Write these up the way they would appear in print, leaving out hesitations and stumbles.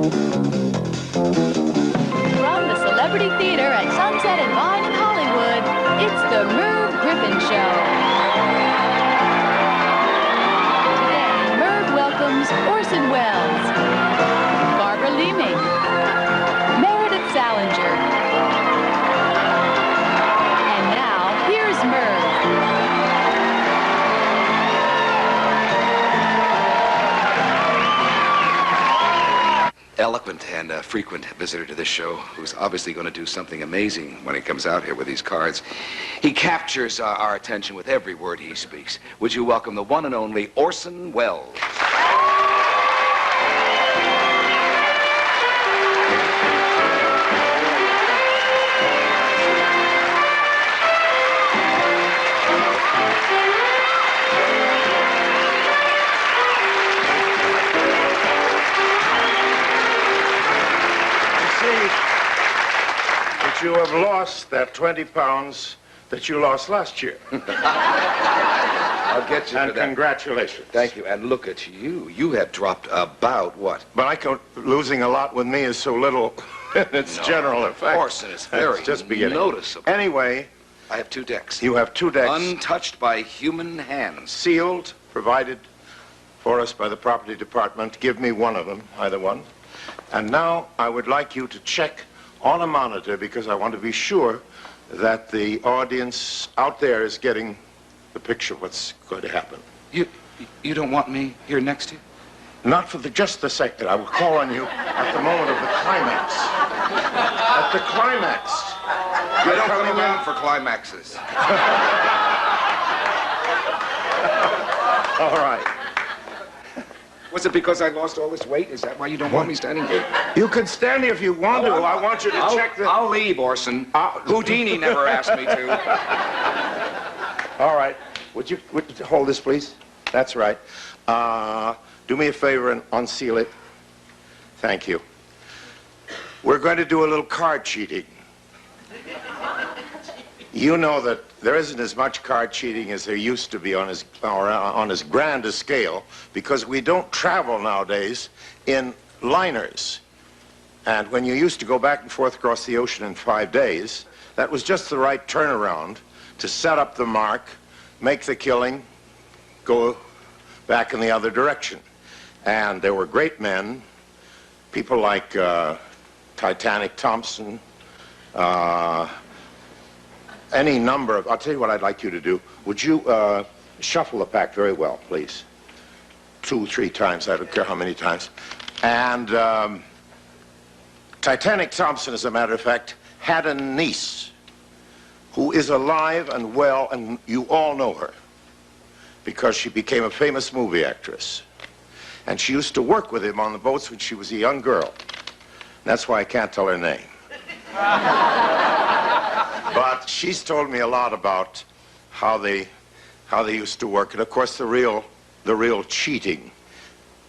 From the Celebrity Theater at Sunset and Vine in Hollywood, it's the Merv Griffin Show. Today, Merv welcomes Orson Welles, Barbara Leeming, Meredith Salinger. And now, here's Merv. Eloquent and a frequent visitor to this show, who's obviously going to do something amazing when he comes out here with these cards. He captures our attention with every word he speaks. Would you welcome the one and only Orson Welles? You have lost that 20 pounds that you lost last year. I'll get you and for that. Congratulations. Thank you. And look at you. You have dropped about what? But losing a lot with me is so little in its general effect. Orson, it's very just beginning. Noticeable. Anyway, I have 2 decks. You have 2 decks. Untouched by human hands. Sealed, provided for us by the property department. Give me one of them, either one. And now I would like you to check on a monitor, because I want to be sure that the audience out there is getting the picture of what's going to happen. You don't want me here next to you? Not for just the second. I will call on you at the moment of the climax. At the climax. I don't come around for climaxes. All right. Was it because I lost all this weight? Is that why you don't want me standing here? You can stand here if you want to. I want you to check the... I'll leave, Orson. Houdini never asked me to. All right. Would you hold this, please? That's right. Do me a favor and unseal it. Thank you. We're going to do a little card cheating. You know that there isn't as much card cheating as there used to be on as grand a scale, because we don't travel nowadays in liners. And when you used to go back and forth across the ocean in 5 days, that was just the right turnaround to set up the mark, make the killing, go back in the other direction. And there were great men, people like Titanic Thompson, any number of... I'll tell you what I'd like you to do. Would you shuffle the pack very well, please? 2, 3 times. I don't care how many times. And Titanic Thompson, as a matter of fact, had a niece who is alive and well, and you all know her because she became a famous movie actress. And she used to work with him on the boats when she was a young girl. That's why I can't tell her name. But she's told me a lot about how they used to work. And of course, the real cheating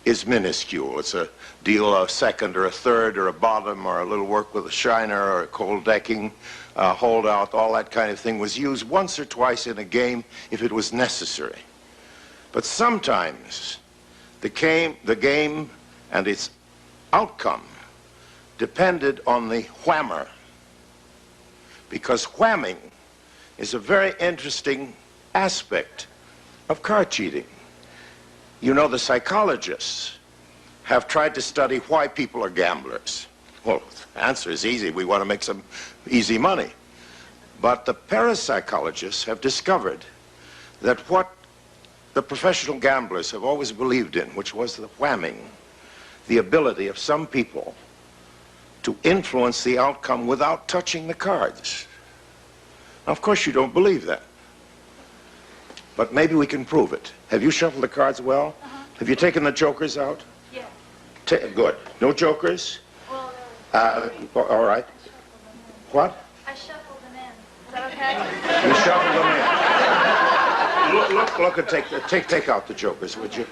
is minuscule. It's a deal a second or a third or a bottom or a little work with a shiner or a cold decking, holdout, all that kind of thing was used once or twice in a game if it was necessary. But sometimes the game and its outcome depended on the whammer. Because whamming is a very interesting aspect of card cheating. You know, the psychologists have tried to study why people are gamblers. Well, the answer is easy. We want to make some easy money. But the parapsychologists have discovered that what the professional gamblers have always believed in, which was the whamming, the ability of some people to influence the outcome without touching the cards. Now, of course, you don't believe that. But maybe we can prove it. Have you shuffled the cards well? Have you taken the jokers out? Yeah. Good. No jokers? Well, all right. What? I shuffled them in. Is that okay? You shuffled them in. Look and take out the jokers, would you?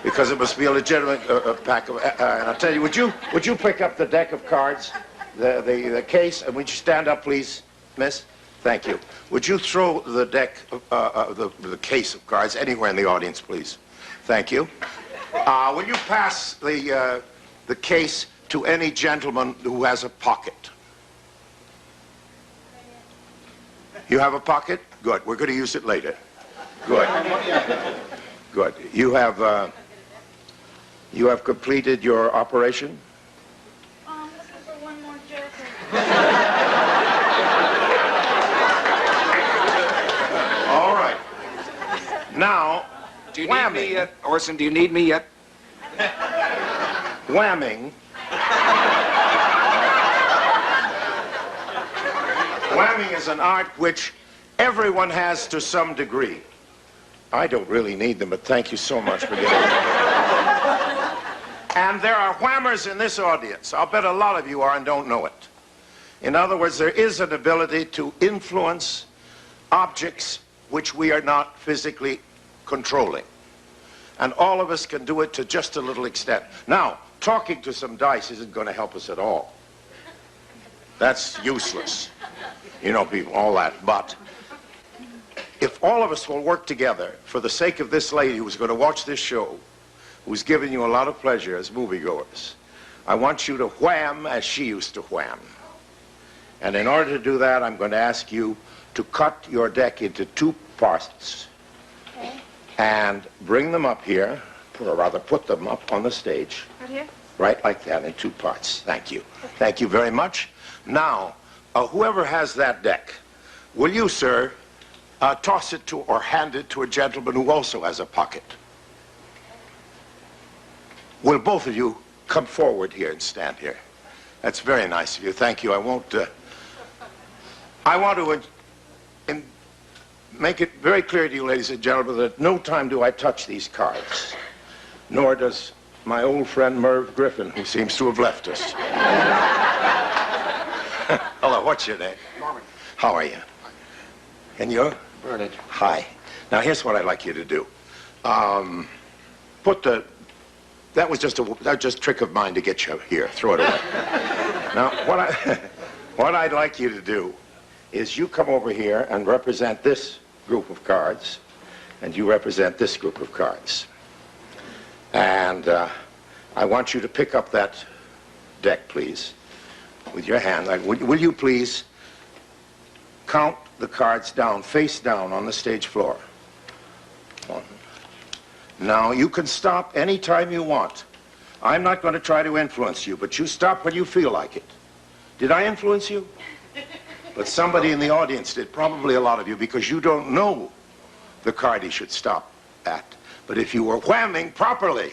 Because it must be a legitimate pack of... and I'll tell you, would you pick up the deck of cards, the case, and would you stand up, please, miss? Thank you. Would you throw the deck, the case of cards anywhere in the audience, please? Thank you. Will you pass the the case to any gentleman who has a pocket. You have a pocket? Good. We're going to use it later. Good. Good. You have completed your operation? This is for one more joke. All right. Now, Do you need me yet? Orson, do you need me yet? whamming. Whamming is an art which everyone has to some degree. I don't really need them, but thank you so much for getting them. And there are whammers in this audience. I'll bet a lot of you are and don't know it. In other words, there is an ability to influence objects which we are not physically controlling. And all of us can do it to just a little extent. Now, talking to some dice isn't going to help us at all. That's useless. You know, people, all that. But if all of us will work together for the sake of this lady who's going to watch this show, who's giving you a lot of pleasure as moviegoers, I want you to wham as she used to wham. And in order to do that, I'm going to ask you to cut your deck into 2 parts. Okay. And bring them up here, or rather put them up on the stage. Right here? Right like that, in 2 parts. Thank you. Thank you very much. Now, whoever has that deck, will you, sir, toss it to or hand it to a gentleman who also has a pocket? Will both of you come forward here and stand here? That's very nice of you. Thank you. I want to make it very clear to you, ladies and gentlemen, that at no time do I touch these cards, nor does my old friend Merv Griffin, who seems to have left us. Hello, what's your name? Norman. How are you? And you? Bernard. Hi. Now, here's what I'd like you to do. That was just a trick of mine to get you here. Throw it away. Now, what I'd like you to do is you come over here and represent this group of cards, and you represent this group of cards. And I want you to pick up that deck, please, with your hand. Will you please count the cards down, face down on the stage floor? 1. Now, you can stop any time you want. I'm not going to try to influence you, but you stop when you feel like it. Did I influence you? But somebody in the audience did, probably a lot of you, because you don't know the card he should stop at. But if you were whamming properly,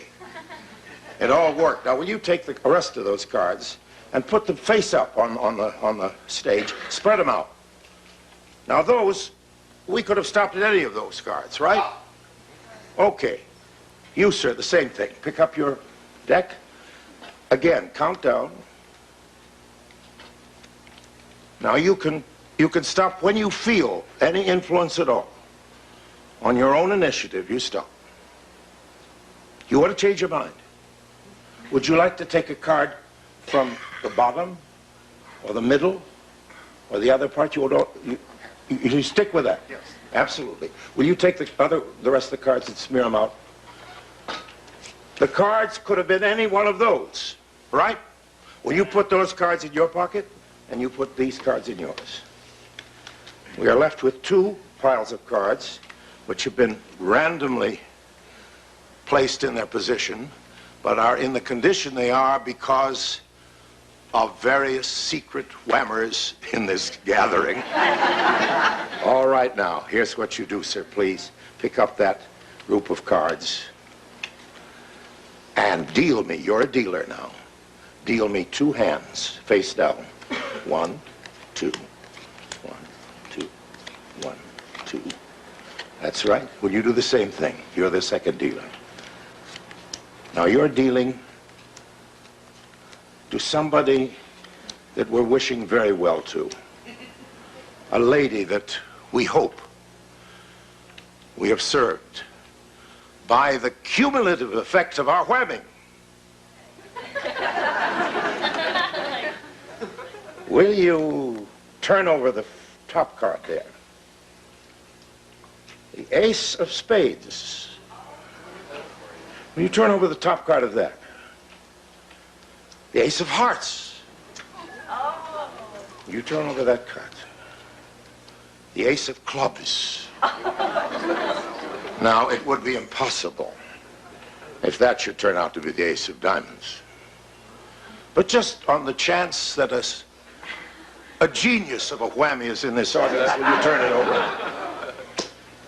it all worked. Now, will you take the rest of those cards and put them face up on the stage, spread them out. Now, those, we could have stopped at any of those cards, right? Okay. You, sir, the same thing. Pick up your deck. Again, count down. Now, you can stop when you feel any influence at all. On your own initiative, you stop. You want to change your mind. Would you like to take a card from the bottom, or the middle, or the other part? You stick with that? Yes. Absolutely. Will you take the rest of the cards and smear them out? The cards could have been any one of those, right? Will you put those cards in your pocket, and you put these cards in yours? We are left with 2 piles of cards, which have been randomly placed in their position, but are in the condition they are because of various secret whammers in this gathering. All right, now, here's what you do, sir, please. Pick up that group of cards and deal me, you're a dealer now, deal me 2 hands, face down. 1, 2, 1, 2, 1, 2. That's right. Will you do the same thing? You're the second dealer. Now, you're dealing to somebody that we're wishing very well to. A lady that we hope we have served by the cumulative effects of our whamming. Will you turn over the top card there? The Ace of Spades. Will you turn over the top card of that? The ace of hearts. You turn over that card. The ace of clubs. Now, it would be impossible if that should turn out to be the ace of diamonds. But just on the chance that a genius of a whammy is in this audience, will you turn it over?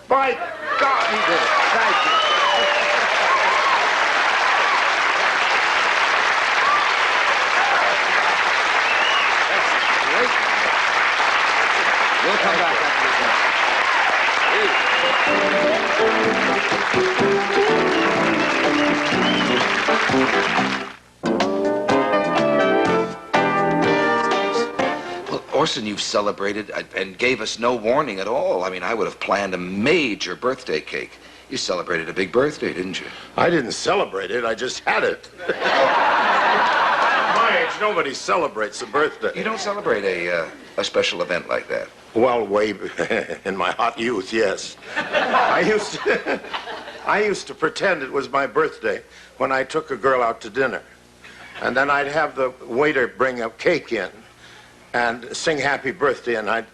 By God, he did it. Thank you. We'll come back after this one. Well, Orson, you've celebrated and gave us no warning at all. I mean, I would have planned a major birthday cake. You celebrated a big birthday, didn't you? I didn't celebrate it, I just had it. At my age, nobody celebrates a birthday. You don't celebrate a special event like that. Well, way in my hot youth, yes. I used to pretend it was my birthday when I took a girl out to dinner. And then I'd have the waiter bring a cake in and sing happy birthday, and I'd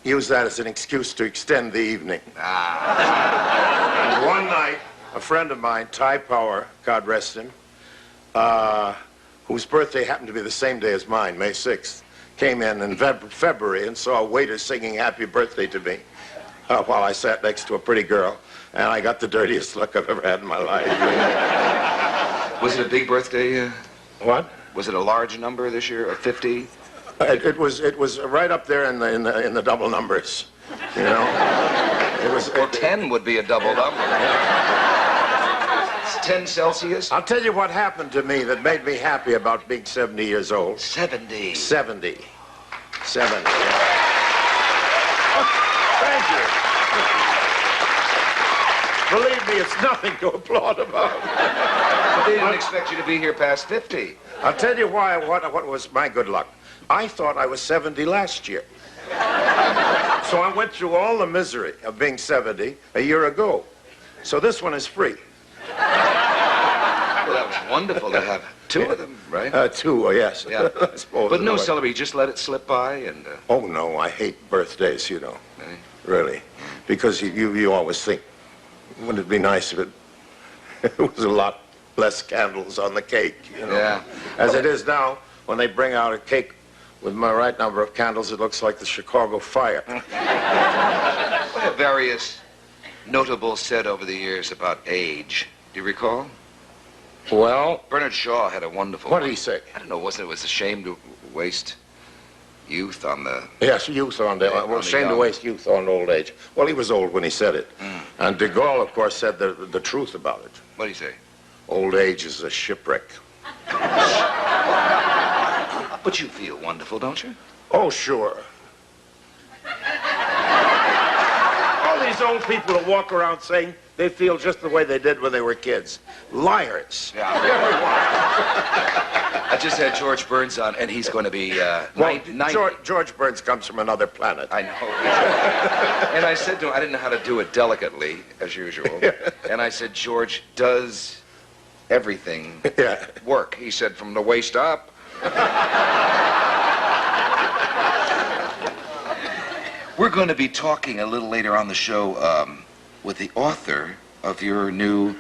use that as an excuse to extend the evening. And one night, a friend of mine, Ty Power, God rest him, whose birthday happened to be the same day as mine, May 6th, came in February and saw a waiter singing happy birthday to me while I sat next to a pretty girl, and I got the dirtiest look I've ever had in my life. Was it a big birthday? What? Was it a large number this year, 50? It was right up there in the double numbers, you know. It was. Well, 10 would be a double number. It's 10 Celsius. I'll tell you what happened to me that made me happy about being 70 years old. 70. 70. 70. Yeah. Thank you. Believe me, it's nothing to applaud about. But they didn't expect you to be here past 50. I'll tell you why. What was my good luck? I thought I was 70 last year. So I went through all the misery of being 70 a year ago. So this one is free. Well, that was wonderful to have two of them, right? Two, yes. Yeah. I suppose. But no celebrity, just let it slip by and... Oh, no, I hate birthdays, you know. Really? Really. Because you always think, wouldn't it be nice if it was a lot less candles on the cake, you know? Yeah. As it is now, when they bring out a cake with my right number of candles, it looks like the Chicago fire. What have various notables said over the years about age? Do you recall? Well, Bernard Shaw had a wonderful what did one. he say? I don't know, wasn't it was a shame to waste youth on the... Yes, youth on the... Well, shame to young. waste youth on old age. Well, he was old when he said it. And de Gaulle, of course, said the truth about it. What do you say? Old age is a shipwreck. But you feel wonderful, don't you? Oh, sure. All these old people that walk around saying they feel just the way they did when they were kids. Liars. Yeah. I just had George Burns on, and he's going to be Well, 90. George Burns comes from another planet. I know. And I said to him, I didn't know how to do it delicately, as usual. And I said, George, does everything Yeah. work? He said, from the waist up. We're going to be talking a little later on the show with the author of your new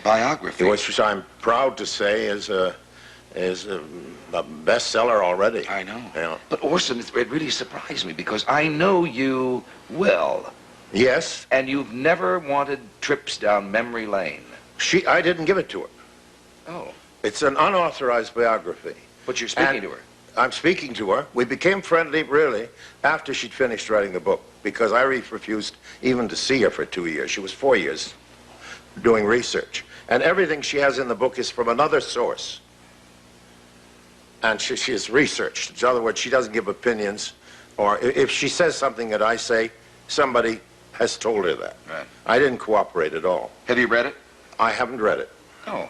biography. Which I'm proud to say is a bestseller already. I know. Yeah. But Orson, it really surprised me because I know you well, Yes. and you've never wanted trips down memory lane. I didn't give it to her. Oh, It's an unauthorized biography. but you're speaking And to her. I'm speaking to her. We became friendly, really, after she'd finished writing the book, because I refused even to see her for 2 years. She was 4 years doing research. And everything she has in the book is from another source. And she has researched. In other words, she doesn't give opinions, or if she says something that I say, somebody has told her that. Right. I didn't cooperate at all. Have you read it? I haven't read it. Oh.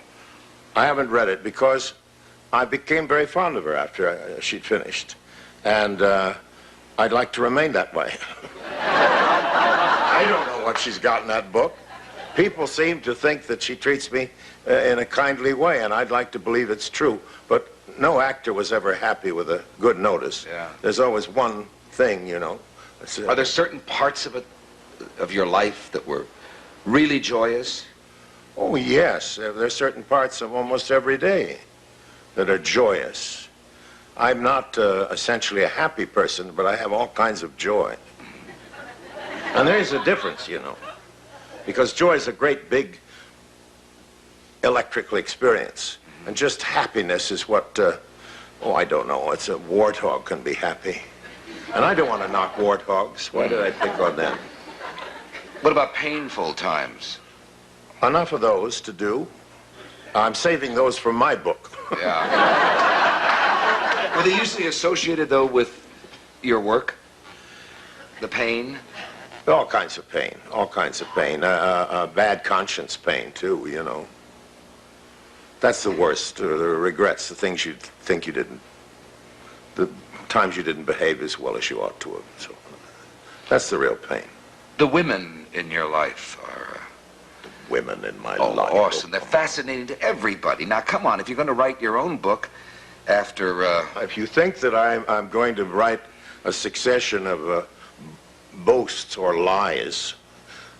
I haven't read it because I became very fond of her after she'd finished. And I'd like to remain that way. I don't know what she's got in that book. People seem to think that she treats me in a kindly way, and I'd like to believe it's true. But no actor was ever happy with a good notice. Yeah. There's always one thing, you know. Are there certain parts of it, of your life, that were really joyous? Oh, yes. There's certain parts of almost every day that are joyous. I'm not essentially a happy person, but I have all kinds of joy. And there's a difference, you know, because joy is a great big electrical experience. And just happiness is what, oh, I don't know, it's a warthog can be happy. And I don't want to knock warthogs. Why did I pick on them? What about painful times? Enough of those to do. I'm saving those for my book. Yeah. Were they usually associated, though, with your work? The pain? All kinds of pain, all kinds of pain. Bad conscience pain, too, you know. That's the worst, the regrets, the things you think you didn't, the times you didn't behave as well as you ought to have. So that's the real pain. The women in your life are... Women in my Oh, life. Orson, they're fascinating to everybody. Now, come on, if you're going to write your own book after... If you think that I'm going to write a succession of boasts or lies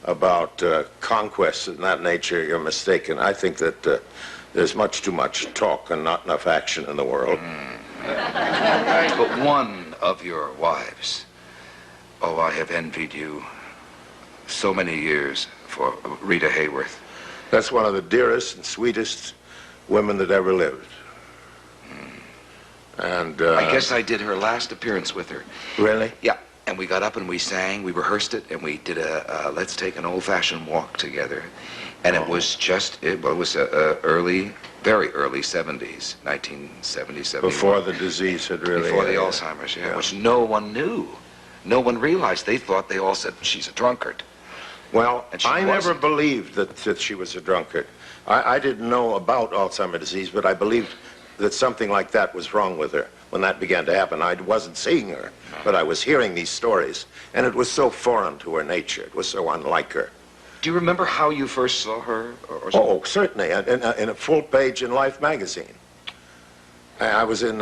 about conquests of that nature, you're mistaken. I think that there's much too much talk and not enough action in the world. But one of your wives, oh, I have envied you so many years for Rita Hayworth. That's one of the dearest and sweetest women that ever lived. And I guess I did her last appearance with her. Really? Yeah, and we got up and we sang, we rehearsed it, and we did a let's take an old-fashioned walk together. And it was just, it was early, very early 70s, 1970, 71. Before the disease had really... Before the Alzheimer's, yeah, which no one knew. No one realized. They thought, they all said, she's a drunkard. Well, And she I never wasn't. believed that she was a drunkard. I didn't know about Alzheimer's disease, but I believed that something like that was wrong with her when that began to happen. I wasn't seeing her, but I was hearing these stories, and it was so foreign to her nature. It was so unlike her. Do you remember how you first saw her? Or Oh, certainly, in a full page in Life magazine. I was in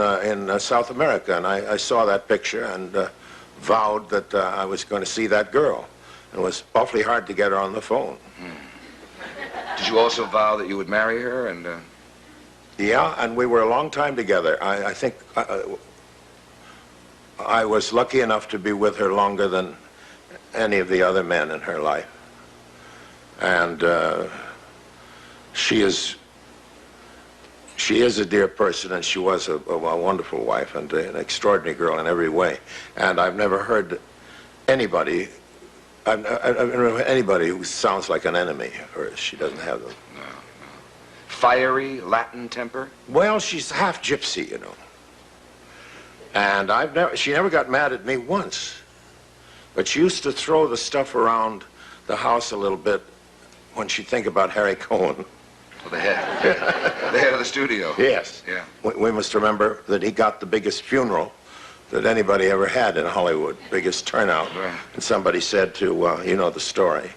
South America, and I saw that picture and vowed that I was going to see that girl. It was awfully hard to get her on the phone. Did you also vow that you would marry her? And Yeah, and we were a long time together. I think I was lucky enough to be with her longer than any of the other men in her life. And she is a dear person, and she was a wonderful wife and an extraordinary girl in every way. And I've never heard anybody, I've never heard anybody who sounds like an enemy, or she doesn't have them. no. Fiery Latin temper? Well, she's half gypsy, you know. And she never got mad at me once. But she used to throw the stuff around the house a little bit when she'd think about Harry Cohen. Well, the head of the studio. Yes. Yeah. We must remember that he got the biggest funeral that anybody ever had in Hollywood, biggest turnout. Right. And somebody said to, you know the story,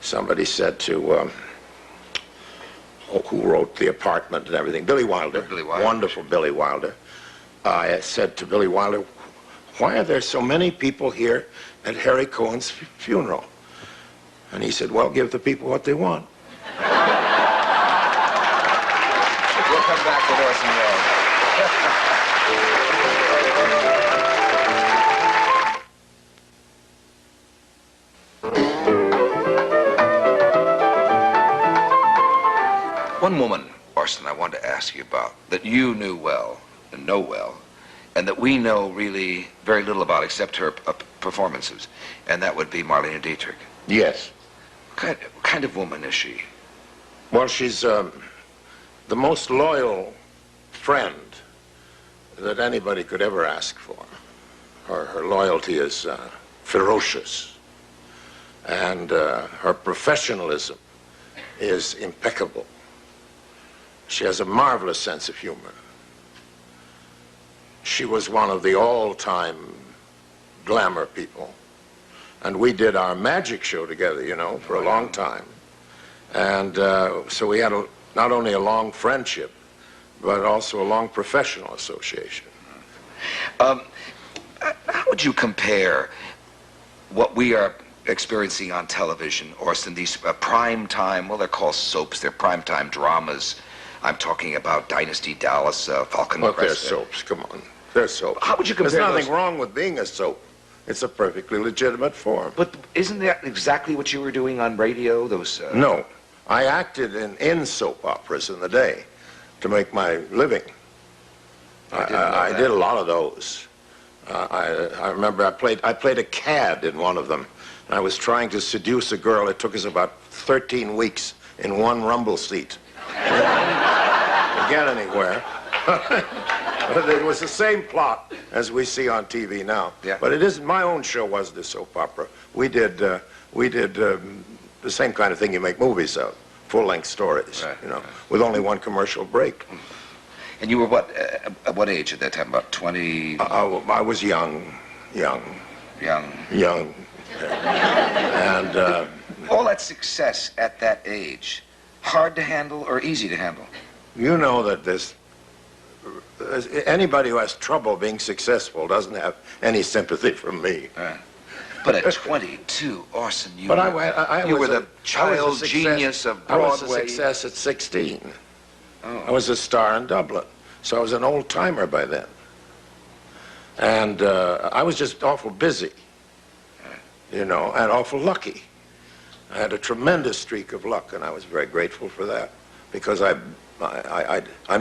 somebody said to, who wrote The Apartment and everything, Billy Wilder. Billy Wilder. Wonderful Billy Wilder. I said to Billy Wilder, why are there so many people here at Harry Cohen's funeral? And he said, well, give the people what they want. We'll come back with Orson Welles. One woman, Orson, I wanted to ask you about, that you knew well and know well, and that we know really very little about except her performances, and that would be Marlene Dietrich. Yes. What kind of woman is she? Well, she's the most loyal friend that anybody could ever ask for. Her loyalty is ferocious, and her professionalism is impeccable. She has a marvelous sense of humor. She was one of the all-time glamour people. And we did our magic show together, you know, for a long time. And so we had not only a long friendship, but also a long professional association. How would you compare what we are experiencing on television, Orson, these prime time, well, they're called soaps, they're prime time dramas. I'm talking about Dynasty Dallas, Falcon Look, they're Crest. soaps, come on. They're soaps. How would you compare There's nothing those? wrong with being a soap. It's a perfectly legitimate form. But isn't that exactly what you were doing on radio? Those No. I acted in soap operas in the day to make my living. I did a lot of those. I remember I played a cad in one of them. I was trying to seduce a girl. It took us about 13 weeks in one rumble seat to get anywhere. But it was the same plot as we see on TV now. Yeah. But it isn't. My own show was the soap opera. We did the same kind of thing you make movies of, full-length stories, Right. you know, with only one commercial break. And you were what? At what age at that time? About 20? I was young. Young. And All that success at that age, hard to handle or easy to handle? you know that anybody who has trouble being successful doesn't have any sympathy from me. But at 22, Orson, you But you were the child genius of I was a Broadway. success at 16. Oh. I was a star in Dublin, so I was an old-timer by then. And I was just awful busy, you know, and awful lucky. I had a tremendous streak of luck, and I was very grateful for that, because I'm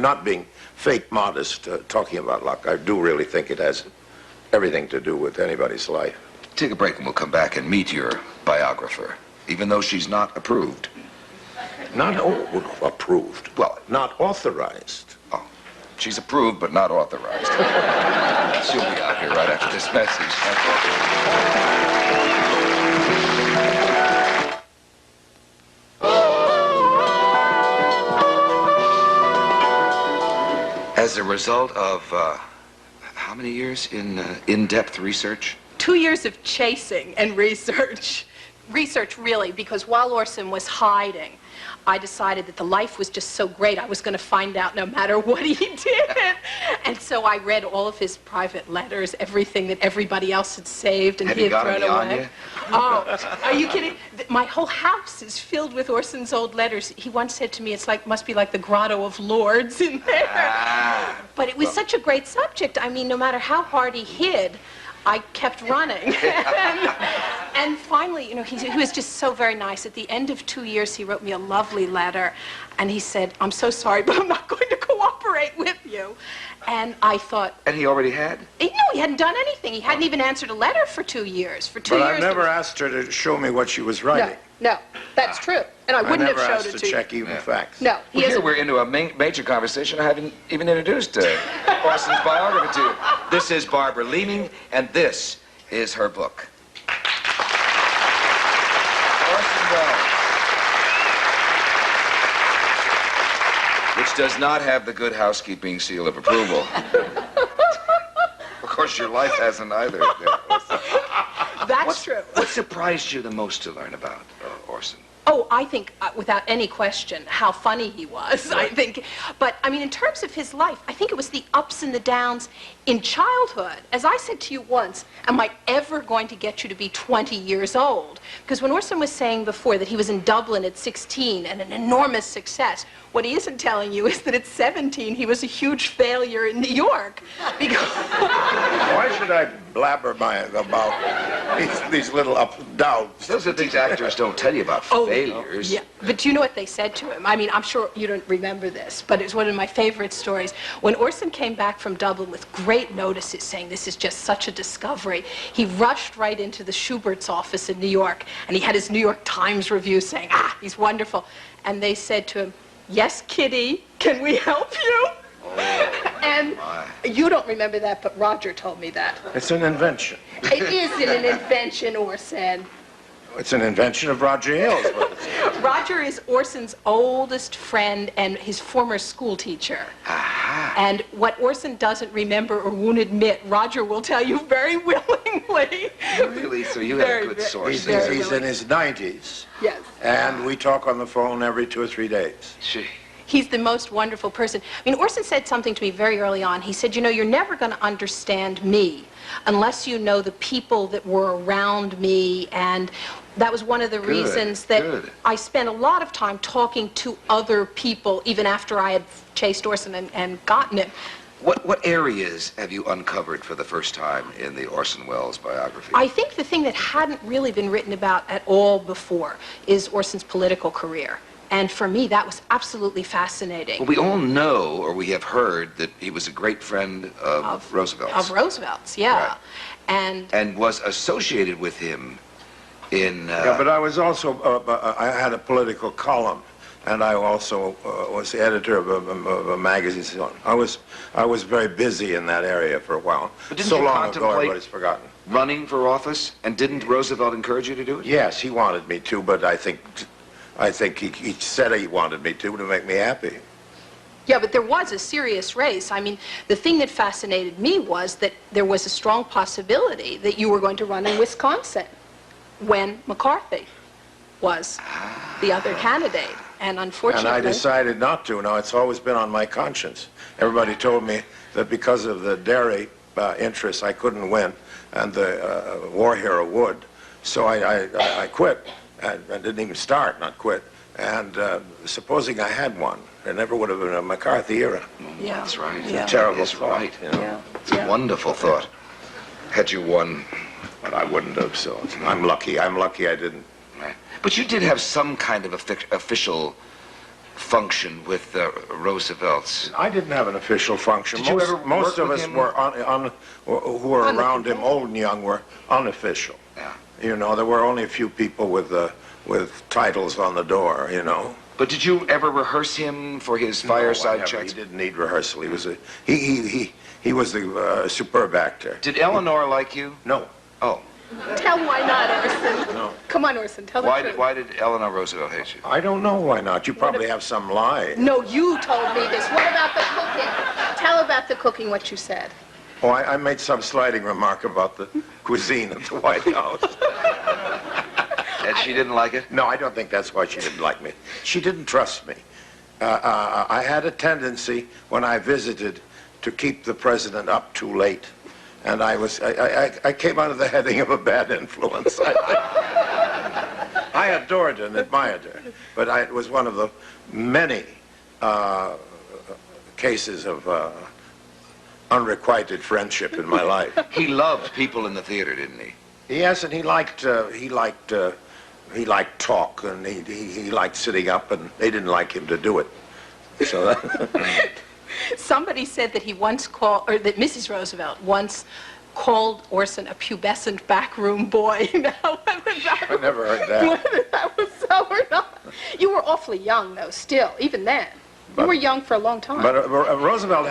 not being fake modest talking about luck. I do really think it has everything to do with anybody's life. Take a break and we'll come back and meet your biographer, even though she's not approved. Not approved. Well, Not authorized. oh, she's approved but not authorized. She'll be out here right after this message. As a result of how many years in-depth research? 2 years of chasing and research. Research, really, because while Orson was hiding, I decided that the life was just so great, I was going to find out no matter what he did. And so I read all of his private letters, everything that everybody else had saved and Have he you had got thrown any on away. you? Oh, are you kidding? My whole house is filled with Orson's old letters. He once said to me, it's like, must be like the Grotto of Lords in there. But it was such a great subject. I mean, no matter how hard he hid, I kept running. And finally, you know, he was just so very nice. At the end of 2 years, he wrote me a lovely letter, and he said, I'm so sorry, but I'm not going to cooperate with you. And I thought... And he already had? No, he hadn't done anything. He hadn't even answered a letter for 2 years. For 2 But years... I never asked her to show me what she was No, writing. no, that's true. And I wouldn't have never showed asked it to to you. check even facts. No, he Well, here hasn't... we're into a major conversation. I haven't even introduced Orson's biography to you. This is Barbara Leeming, and this is her book. Orson Welles, which does not have the good housekeeping seal of approval. Of course, your life hasn't either. That's true. What surprised you the most to learn about Orson? Oh, I think, without any question, how funny he was, I think. But, I mean, in terms of his life, I think it was the ups and the downs in childhood. As I said to you once, am I ever going to get you to be 20 years old? Because when Orson was saying before that he was in Dublin at 16 and an enormous success, what he isn't telling you is that at 17 he was a huge failure in New York. Because Why should I blabber about these little ups and downs? Those are things actors don't tell you about failures. Yeah, but do you know what they said to him? I mean, I'm sure you don't remember this, but it's one of my favorite stories. When Orson came back from Dublin with great notices saying this is just such a discovery, he rushed right into the Schubert's office in New York, and he had his New York Times review saying, he's wonderful. And they said to him, yes, Kitty, can we help you? And you don't remember that, but Roger told me that. It's an invention. It isn't an invention, Orson. It's an invention of Roger Hill's. Roger is Orson's oldest friend and his former school teacher. Aha. And what Orson doesn't remember or won't admit, Roger will tell you very willingly. Really? So you had a good source. He's in his 90s. Yes. And we talk on the phone every 2 or 3 days. Gee. He's the most wonderful person. I mean, Orson said something to me very early on. He said, you know, you're never going to understand me unless you know the people that were around me. And that was one of the reasons that I spent a lot of time talking to other people, even after I had chased Orson and gotten him. What areas have you uncovered for the first time in the Orson Welles biography? I think the thing that hadn't really been written about at all before is Orson's political career. And for me, that was absolutely fascinating. Well, we all know, or we have heard, that he was a great friend of Roosevelt's. Of Roosevelt's, yeah. Right. And was associated with him in... Yeah, but I was also, I had a political column, and I also was the editor of a magazine. So I was very busy in that area for a while. But didn't so you long ago, contemplate everybody's forgotten. Running for office? And didn't Roosevelt encourage you to do it? Yes, he wanted me to, but I think he said he wanted me to make me happy. Yeah, but there was a serious race. I mean, the thing that fascinated me was that there was a strong possibility that you were going to run in Wisconsin when McCarthy was the other candidate. And unfortunately... And I decided not to. Now, it's always been on my conscience. Everybody told me that because of the dairy interests, I couldn't win, and the war hero would. So I quit. I didn't even start, not quit. And supposing I had won, there never would have been a McCarthy era. Yeah. That's right. Yeah. Terrible That's thought, right. you know. Yeah. It's a wonderful thought. Had you won... But I wouldn't have, so I'm lucky. I'm lucky I didn't. Right. But you did have some kind of official function with Roosevelt's. I didn't have an official function. Did you ever most work of with us him? were who were around him, old and young, were unofficial. Yeah. You know, there were only a few people with titles on the door. You know. But did you ever rehearse him for his fireside No, chats? He didn't need rehearsal. He was he was the superb actor. Did Eleanor like you? No. Oh. Tell why not, Orson. No. Come on, Orson, tell the truth. Why did Eleanor Roosevelt hate you? I don't know why not. You probably have some lie. No, you told me this. What about the cooking? Tell about the cooking, what you said. Oh, I made some slighting remark about the cuisine at the White House. And she didn't like it? No, I don't think that's why she didn't like me. She didn't trust me. I had a tendency when I visited to keep the president up too late. And I came under the heading of a bad influence. I adored her and admired her, but it was one of the many cases of unrequited friendship in my life. He loved people in the theater, didn't he? Yes, and he liked talk, and he liked sitting up, and they didn't like him to do it. So that Somebody said that he once called, or that Mrs. Roosevelt once called Orson a pubescent backroom boy. Now, I never heard that. Whether that was so or not. You were awfully young, though, still, even then. You were young for a long time. But Roosevelt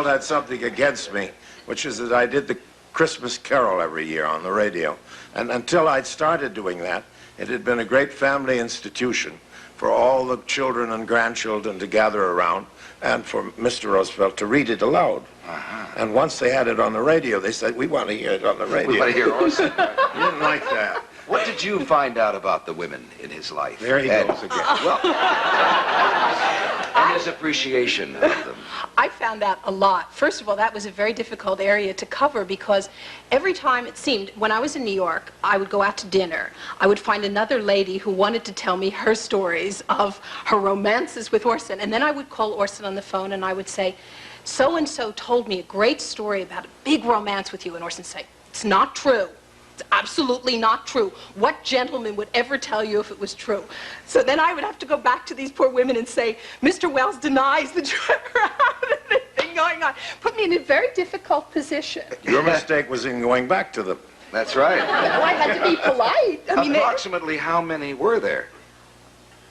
had something against me, which is that I did the Christmas Carol every year on the radio. And until I'd started doing that, it had been a great family institution for all the children and grandchildren to gather around and for Mr. Roosevelt to read it aloud. And once they had it on the radio, they said, we want to hear it on the radio. We want to hear Orson. He didn't like that. What did you find out about the women in his life? There he goes again. Well, and his appreciation of them. I found out a lot. First of all, that was a very difficult area to cover because every time it seemed, when I was in New York, I would go out to dinner. I would find another lady who wanted to tell me her stories of her romances with Orson. And then I would call Orson on the phone and I would say, so-and-so told me a great story about a big romance with you. And Orson would say, it's not true. It's absolutely not true. What gentleman would ever tell you if it was true? So then I would have to go back to these poor women and say, Mr. Wells denies that you ever had anything going on. Put me in a very difficult position. Your mistake was in going back to them. That's right. Oh, I had to be polite. I mean, Approximately how many were there?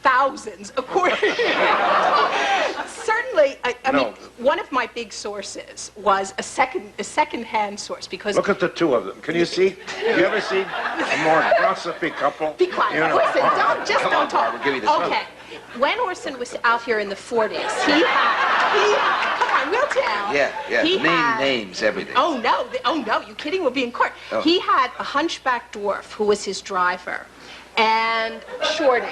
thousands, according. Certainly, I mean, one of my big sources was a second-hand source because. Look at the two of them. Can you see? Have you ever seen a more gossipy couple? Be quiet. You know, Listen, don't talk. We'll give you this one. Okay. when Orson was out here in the 40s, come on, we'll tell. Yeah. He Name had- names, everything. Oh no, you kidding? We'll be in court. Oh. He had a hunchback dwarf who was his driver, and Shorty.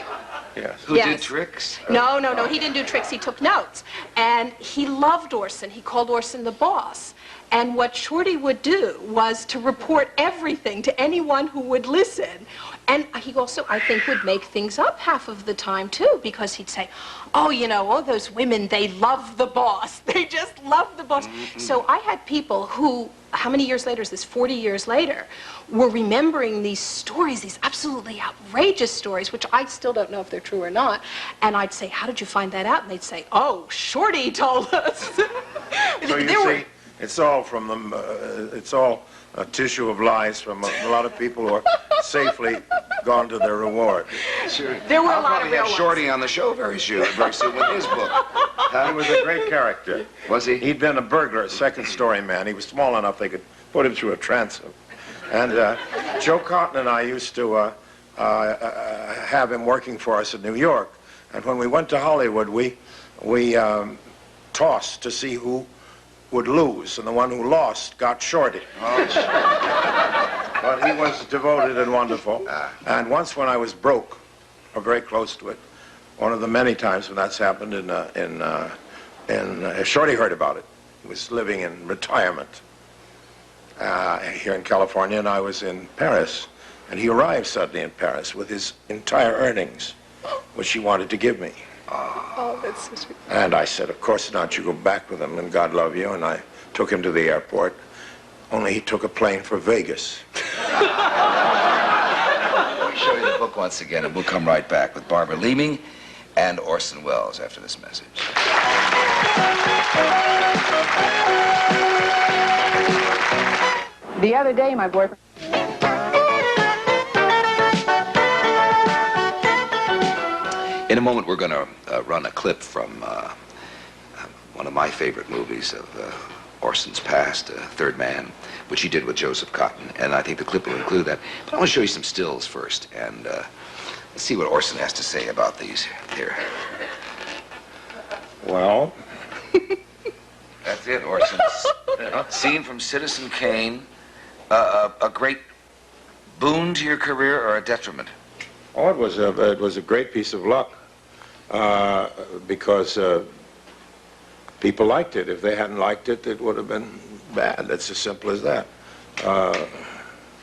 Yes. Who Yes. did tricks? No, he didn't do tricks, he took notes. And he loved Orson. He called Orson the boss. And what Shorty would do was to report everything to anyone who would listen. And he also, I think, would make things up half of the time, too, because he'd say, oh, you know, all those women, they love the boss. They just love the boss. So I had people who, how many years later is this? 40 years later, were remembering these stories, these absolutely outrageous stories, which I still don't know if they're true or not. And I'd say, how did you find that out? And they'd say, oh, Shorty told us. So you see, it's all from them. It's all a tissue of lies from a lot of people who are safely gone to their reward. Sure. There were a I'll lot of probably real have ones. Shorty on the show very soon with his book. He was a great character. Was he? He'd been a burglar, a second-story man. He was small enough they could put him through a transom. And Joe Cotton and I used to have him working for us in New York. And when we went to Hollywood, we tossed to see who would lose, and the one who lost got Shorty. But he was devoted and wonderful. And once when I was broke, or very close to it, one of the many times when that's happened, Shorty heard about it. He was living in retirement here in California, and I was in Paris. And he arrived suddenly in Paris with his entire earnings, which he wanted to give me. Oh, that's so sweet. And I said, of course not, you go back with him, and God love you. And I took him to the airport, only he took a plane for Vegas. I'll show you the book once again, and we'll come right back with Barbara Leeming and Orson Welles after this message. The other day, my boyfriend... In a moment, we're going to run a clip from one of my favorite movies of Orson's past, Third Man, which he did with Joseph Cotton. And I think the clip will include that. But I want to show you some stills first, and let's see what Orson has to say about these here. Well, That's it, Orson. Scene from Citizen Kane. A great boon to your career or a detriment? oh, it was a great piece of luck because people liked it. If they hadn't liked it, it would have been bad. It's as simple as that.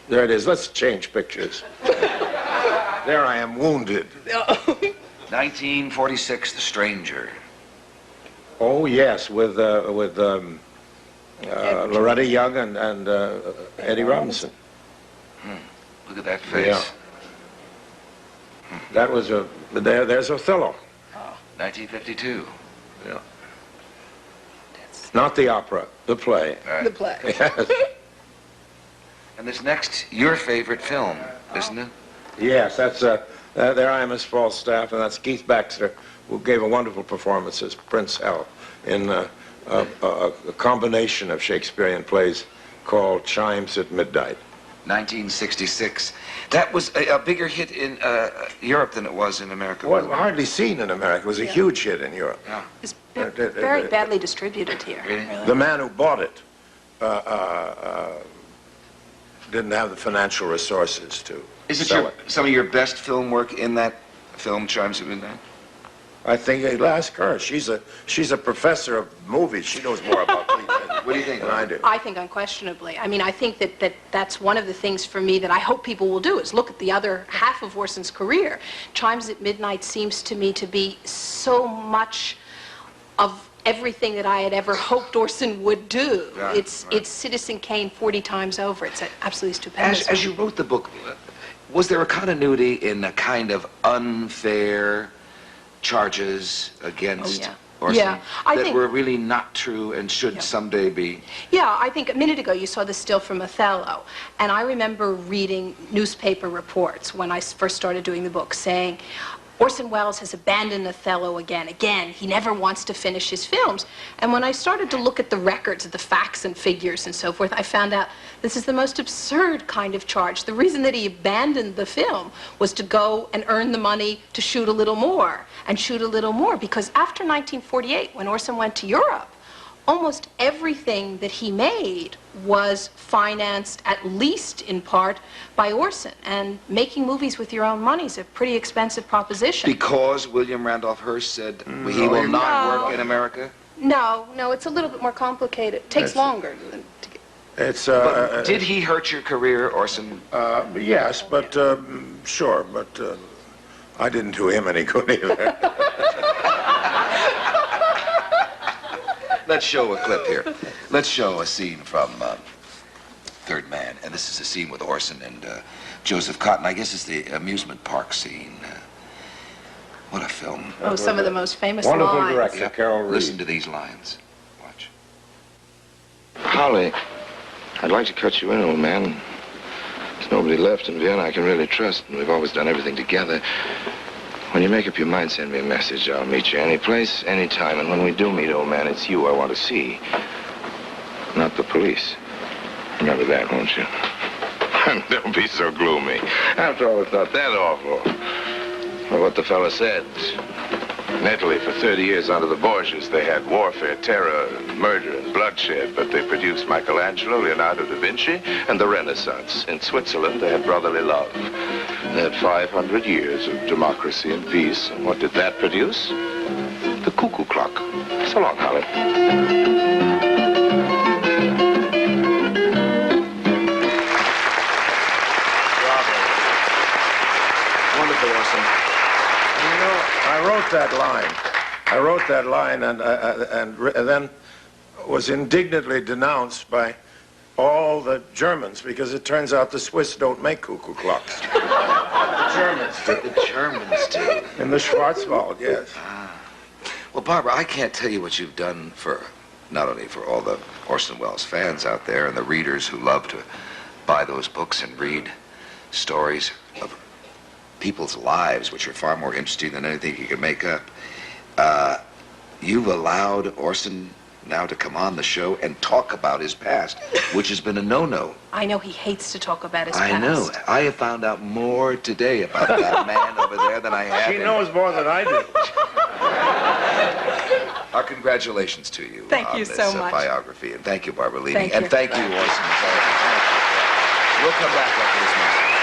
There it is. Let's change pictures. There I am, wounded. 1946, The Stranger. Oh yes, with Loretta Young and Eddie Robinson. Look at that face. Yeah. That was there's Othello. 1952. Yeah. Not the opera, the play. All right. The play. Yes. And this next, your favorite film, isn't it? Yes, that's there I am as Falstaff, and that's Keith Baxter, who gave a wonderful performance as Prince Hal in a combination of Shakespearean plays called Chimes at Midnight. 1966. That was a bigger hit in Europe than it was in America. Well, hardly seen in America. It was a huge hit in Europe. Yeah. It's very badly distributed here. Really? The man who bought it didn't have the financial resources to Is it sell some of your best film work in that film, Chimes at Midnight? I think I'll ask her. She's a professor of movies. She knows more about these things. What do you think? Than I do. I think unquestionably. I mean, I think that's one of the things for me that I hope people will do is look at the other half of Orson's career. Chimes at Midnight seems to me to be so much of everything that I had ever hoped Orson would do. Right, It's Citizen Kane 40 times over. It's an absolutely stupendous As you wrote the book, was there a continuity in the kind of unfair charges against yeah. Orson Yeah, I that think- were really not true and should someday be? Yeah, I think a minute ago you saw the still from Othello, and I remember reading newspaper reports when I first started doing the book saying, Orson Welles has abandoned Othello again. Again, he never wants to finish his films. And when I started to look at the records of the facts and figures and so forth, I found out this is the most absurd kind of charge. The reason that he abandoned the film was to go and earn the money to shoot a little more and shoot a little more. Because after 1948, when Orson went to Europe, almost everything that he made was financed, at least in part, by Orson. And making movies with your own money is a pretty expensive proposition. Because William Randolph Hearst said he will not work in America? No, it's a little bit more complicated. It takes longer than to get... It's, But did he hurt your career, Orson? yes, but, sure, but I didn't do him any good either. Let's show a clip here. Let's show a scene from Third Man. And this is a scene with Orson and Joseph Cotton. I guess it's the amusement park scene. What a film. Oh, some of the most famous Wonderful lines. director, Carol Reed. Listen to these lines. Watch. Holly, I'd like to cut you in, old man. There's nobody left in Vienna I can really trust, and we've always done everything together. When you make up your mind, send me a message. I'll meet you any place, any time. And when we do meet, old man, it's you I want to see, not the police. Remember that, won't you? Don't be so gloomy. After all, it's not that awful. Well, what the fella said. In Italy, for 30 years under the Borgias, they had warfare, terror, murder, and bloodshed, but they produced Michelangelo, Leonardo da Vinci, and the Renaissance. In Switzerland, they had brotherly love. They had 500 years of democracy and peace. And what did that produce? The cuckoo clock. So long, Holly. Wonderful, Orson. You know, I wrote that line and then was indignantly denounced by all the Germans because it turns out the Swiss don't make cuckoo clocks. The Germans do. The Germans do. In the Schwarzwald, yes. Well, Barbara, I can't tell you what you've done for, not only for all the Orson Welles fans out there and the readers who love to buy those books and read stories of people's lives, which are far more interesting than anything you can make up. You've allowed Orson now to come on the show and talk about his past, which has been a no-no. I know he hates to talk about his past. I know. I have found out more today about that man over there than I have. She knows more than I do. Our congratulations to you Thank on you this so much. biography. And thank you, Barbara Leedy. Thank and you. thank you, Orson. We'll come back after this moment.